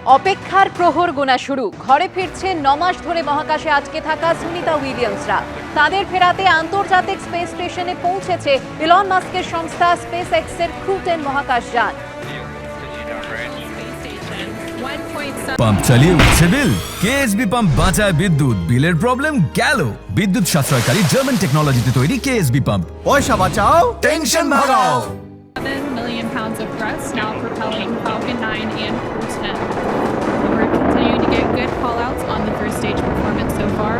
অপেক্ষার প্রহর গোনা শুরু। ঘরে ফিরছে 9 মাস ধরে মহাকাশে আটকে থাকা সুনিতা উইলিয়ামসরা। তাদের ফেরাতে আন্তর্জাতিক স্পেস স্টেশনে পৌঁছেছে ইলন মাস্কের সংস্থা স্পেস এক্সের ক্রু 10 মহাকাশযান। পাম্প চালিয়ে উঠছে বিল। কেএসবি পাম্প বাঁচায় বিদ্যুৎ, বিলের প্রবলেম গেল। বিদ্যুৎ সাশ্রয়কারী জার্মান টেকনোলজিতে তৈরি কেএসবি পাম্প। পয়সা বাঁচাও, tension ভাগাও। 7 million pounds of thrust now propelling Falcon 9 and Crew 10. We're continuing to get good call-outs on the first stage performance so far.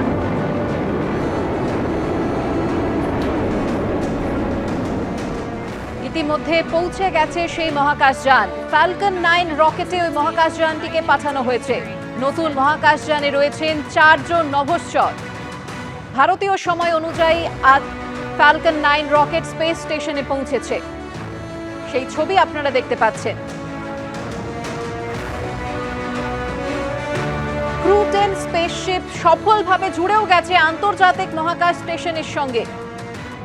ইতিমধ্যে পৌঁছে গেছে সেই মহাকাশযান। ফ্যালকন 9 রকেটে ওই মহাকাশযানটিকে পাঠানো হয়েছে। নতুন মহাকাশযানে রয়েছেন 4 জন নভশ্চর। ভারতীয় সময় অনুযায়ী আজ ফ্যালকন 9 রকেট স্পেস স্টেশনে পৌঁছেছে। সেই ছবি আপনারা দেখতে পাচ্ছেন। ক্রু 10 স্পেসশিপ সফলভাবে জুড়েও গেছে আন্তর্জাতিক মহাকাশ স্টেশনের সঙ্গে।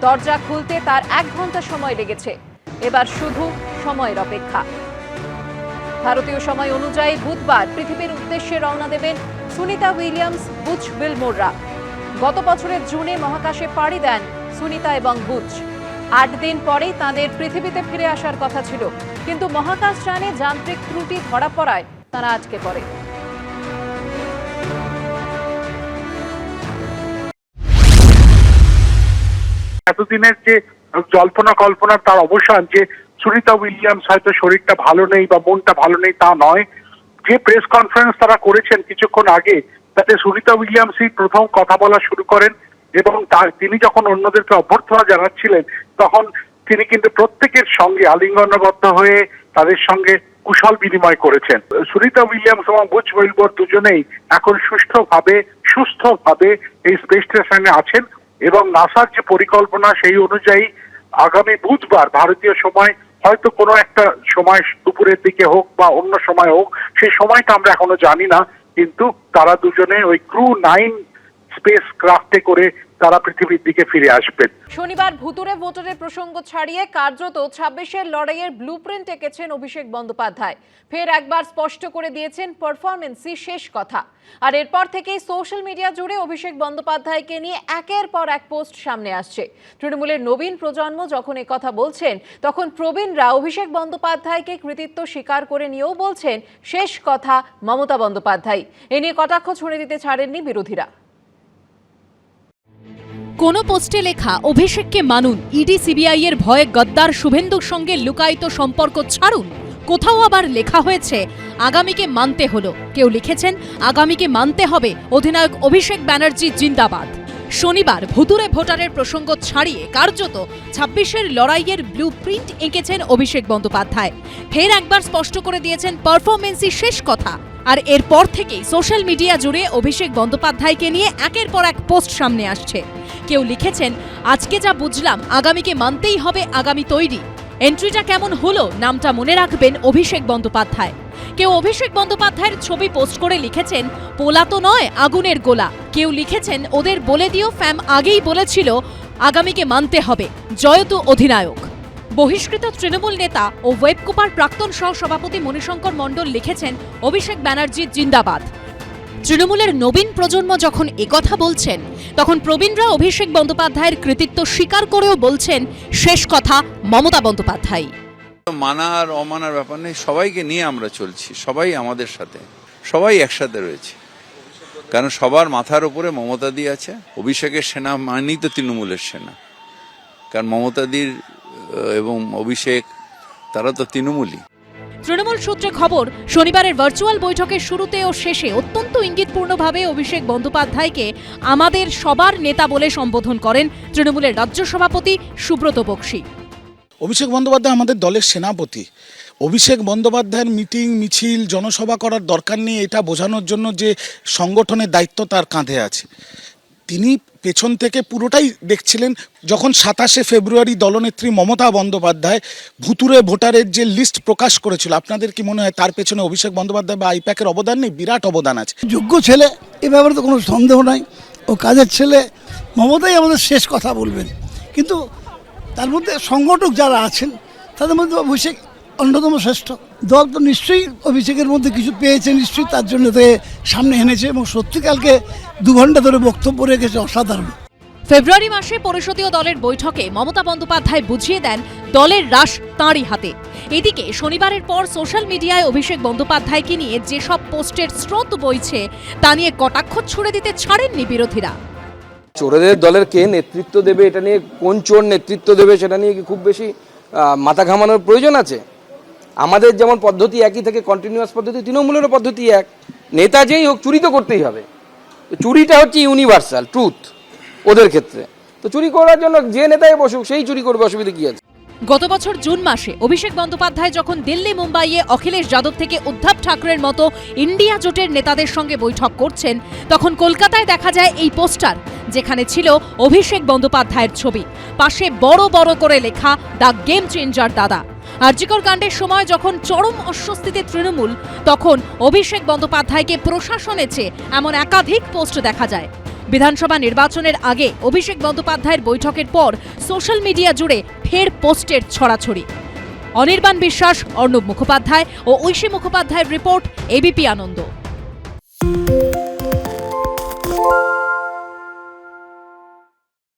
দরজা খুলতে তার 1 ঘন্টা সময় লেগেছে। এবার শুধু সময়ের অপেক্ষা। ভারতীয় সময় অনুযায়ী বুধবার পৃথিবীর উদ্দেশ্যে রওনা দেবেন সুনিতা উইলিয়ামস, বুচ উইলমোররা। গত বছরের জুনে মহাকাশে পাড়ি দেন সুনিতা এবং বুচ। 8 দিন পরেই তাদের পৃথিবীতে ফিরে আসার কথা ছিল, কিন্তু মহাকাশযানে যান্ত্রিক ত্রুটি ধরা পড়ায় তারা আটকে পড়ে। এতদিনের যে জল্পনা কল্পনা তার অবসান, যে সুনিতা উইলিয়ামস হয়তো শরীরটা ভালো নেই বা মনটা ভালো নেই তা নয়। যে প্রেস কনফারেন্স তারা করেছেন কিছুক্ষণ আগে, তাতে সুনিতা উইলিয়ামসই প্রথম কথা বলা শুরু করেন এবং তিনি যখন অন্যদেরকে অভ্যর্থনা জানাচ্ছিলেন তখন তিনি কিন্তু প্রত্যেকের সঙ্গে আলিঙ্গনবদ্ধ হয়ে তাদের সঙ্গে কুশল বিনিময় করেছেন। সুনিতা উইলিয়ামস এবং বুচ উইলমোর দুজনেই এখন সুস্থভাবে এই স্পেস স্টেশনে আছেন এবং নাসার যে পরিকল্পনা সেই অনুযায়ী আগামী বুধবার ভারতীয় সময়, হয়তো কোনো একটা সময় দুপুরের দিকে হোক বা অন্য সময় হোক, সেই সময়টা আমরা এখনো জানি না, কিন্তু তারা দুজনে ওই ক্রু 9 স্পেস ক্রাফটে করে তারা পৃথিবীর দিকে ফিরে আসবেন। শনিবার ভুতুড়ে ভোটারের প্রসঙ্গ ছাড়িয়ে কার্যত 26-এর লড়াইয়ের ব্লুপ্রিন্ট এঁকেছেন অভিষেক বন্দ্যোপাধ্যায়। ফের একবার স্পষ্ট করে দিয়েছেন পারফরমেন্সই শেষ কথা। আর এরপর থেকেই সোশ্যাল মিডিয়া জুড়ে অভিষেক বন্দ্যোপাধ্যায়কে নিয়ে একের পর এক পোস্ট সামনে আসছে। তৃণমূলের নবীন প্রজন্ম যখন কথা বলছেন, তখন প্রবীণরা অভিষেক বন্দ্যোপাধ্যায়কে কৃতিত্ব স্বীকার করে নিয়েও বলছেন শেষ কথা মমতা বন্দ্যোপাধ্যায়। এ নিয়ে কটাক্ষ ছুঁড়ে দিতে ছাড়েননি বিরোধীরা। কোনো পোস্টে লেখা অভিষেককে মানুন, ইডি সিবিআই এর ভয়ে গদ্দার শুভেন্দুর সঙ্গে লুকায়িত সম্পর্ক ছাড়ুন। কোথাও আবার লেখা হয়েছে আগামীকে মানতে হলো। কেউ লিখেছেন আগামীকে মানতে হবে, অধিনায়ক অভিষেক ব্যানার্জি জিন্দাবাদ। শনিবার ভুতুড়ে ভোটারের প্রসঙ্গ ছাড়িয়ে কার্যত 26-এর লড়াইয়ের ব্লুপ্রিন্ট এঁকেছেন অভিষেক বন্দ্যোপাধ্যায়। ফের একবার স্পষ্ট করে দিয়েছেন পারফরমেন্সই শেষ কথা। আর এরপর থেকেই সোশ্যাল মিডিয়া জুড়ে অভিষেক বন্দ্যোপাধ্যায়কে নিয়ে একের পর এক পোস্ট সামনে আসছে। কেউ লিখেছেন আজকে যা বুঝলাম আগামীকে মানতেই হবে, আগামী তৈরি। এন্ট্রিটা কেমন হলো, নামটা মনে রাখবেন অভিষেক বন্দ্যোপাধ্যায়। কেউ অভিষেক বন্দ্যোপাধ্যায়ের ছবি পোস্ট করে লিখেছেন পোলা তো নয়, আগুনের গোলা। কেউ লিখেছেন ওদের বলে দিও ফ্যাম আগেই বলেছিল আগামীকে মানতে হবে, জয়তু অধিনায়ক। বহিষ্কৃত তৃণমূল নেতা ও ওয়েবকুপার প্রাক্তন সহ সভাপতি মণিশঙ্কর মণ্ডল লিখেছেন অভিষেক ব্যানার্জি জিন্দাবাদ। তৃণমূলের নবীন প্রজন্ম যখন একথা বলছেন, তখন প্রবীণরা অভিষেক বন্দ্যোপাধ্যায়ের কৃতিত্ব স্বীকার করেও বলছেন শেষ কথা মমতা বন্দ্যোপাধ্যায়। মানা আর অমানার ব্যাপার নেই, সবাইকে নিয়ে আমরা চলছি, সবাই আমাদের সাথে, সবাই একসাথে রয়েছে, কারণ সবার মাথার উপরে মমতাদি আছে। অভিষেকের সেনা মানেই তো তৃণমূলের সেনা, কারণ মমতাদির এবং অভিষেক তারা তো তৃণমূলই। তৃণমূল সূত্রে খবর, শনিবারের ভার্চুয়াল বৈঠকের শুরুতে ও শেষে অত্যন্ত ইঙ্গিতপূর্ণভাবে অভিষেক বন্দ্যোপাধ্যায়কে আমাদের সবার নেতা বলে সম্বোধন করেন তৃণমূলের রাজ্য সভাপতি সুব্রত বক্সী। অভিষেক বন্দ্যোপাধ্যায় আমাদের দলের সেনাপতি। অভিষেক বন্দ্যোপাধ্যায়ের মিটিং মিছিল জনসভা করার দরকার নেই এটা বোঝানোর জন্য যে সংগঠনের দায়িত্ব তার কাঁধে আছে, তিনি পেছন থেকে পুরোটাই দেখছিলেন। যখন 27শে ফেব্রুয়ারি দলনেত্রী মমতা বন্দ্যোপাধ্যায় ভুতুড়ে ভোটারের যে লিস্ট প্রকাশ করেছিল, আপনাদের কি মনে হয় তার পেছনে অভিষেক বন্দ্যোপাধ্যায় বা আইপ্যাকের অবদান নেই? বিরাট অবদান আছে। যোগ্য ছেলে, এ ব্যাপারে তো কোনো সন্দেহ নাই। ও কাজের ছেলে, মমতাই আমাদের শেষ কথা বলবেন। কিন্তু তার মধ্যে সংগঠক যারা আছেন তাদের মধ্যে অভিষেক অন্যতম শ্রেষ্ঠ। দল তো নিশ্চয়ই অভিষেকের মধ্যে কিছু পেয়েছে, নিশ্চয়ই তার জন্য তো সামনে এনেছে এবং সত্যিকালকে 2 ঘন্টা ধরে বক্তব্য রেখেছে, অসাধারণ। ফেব্রুয়ারি মাসে পরিষদীয় দলের বৈঠকে মমতা বন্দ্যোপাধ্যায় বুঝিয়ে দেন দলের রাশ তাঁরই হাতে। এদিকে শনিবারের পর সোশ্যাল মিডিয়ায় অভিষেক বন্দ্যোপাধ্যায়কে নিয়ে যেসব পোস্টের স্রোত বইছে তা নিয়ে কটাক্ষ ছুড়ে দিতে ছাড়েননি বিরোধীরা। চোরেদের দলের কে নেতৃত্ব দেবে, এটা নিয়ে কোন চোর নেতৃত্ব দেবে সেটা নিয়ে কি খুব বেশি মাথা ঘামানোর প্রয়োজন আছে? আমাদের যেমন পদ্ধতি একই থেকে, কন্টিনিউয়াস পদ্ধতি, তৃণমূলেরও পদ্ধতি এক। নেতা যেই হোক চুরি তো করতেই হবে। চুরিটা হচ্ছে ইউনিভার্সাল ট্রুথ ওদের ক্ষেত্রে। তো চুরি করার জন্য যে নেতাই বসুক সেই চুরি করবে, অসুবিধা কি আছে? গত বছর জুন মাসে অভিষেক বন্দ্যোপাধ্যায় যখন দিল্লি মুম্বাইয়ে অখিলেশ যাদব থেকে উদ্ধব ঠাকরের মতো ইন্ডিয়া জোটের নেতাদের সঙ্গে বৈঠক করছেন, তখন কলকাতায় দেখা যায় এই পোস্টার, যেখানে ছিল অভিষেক বন্দ্যোপাধ্যায়ের ছবি, পাশে বড় বড় করে লেখা দ্য গেম চেঞ্জার দাদা। আরজিকর কাণ্ডের সময় যখন চরম অস্বস্তিতে তৃণমূল, তখন অভিষেক বন্দ্যোপাধ্যায়কে প্রশাসনের চেয়ে এমন একাধিক পোস্ট দেখা যায়। বিধানসভা নির্বাচনের আগে অভিষেক বন্দ্যোপাধ্যায়ের বৈঠকের পর সোশ্যাল মিডিয়া জুড়ে ফের পোস্টের ছড়াছড়ি। অনির্বাণ বিশ্বাস, অর্ণব মুখোপাধ্যায় ও ঐশী মুখোপাধ্যায়ের রিপোর্ট, এবিপি আনন্দ।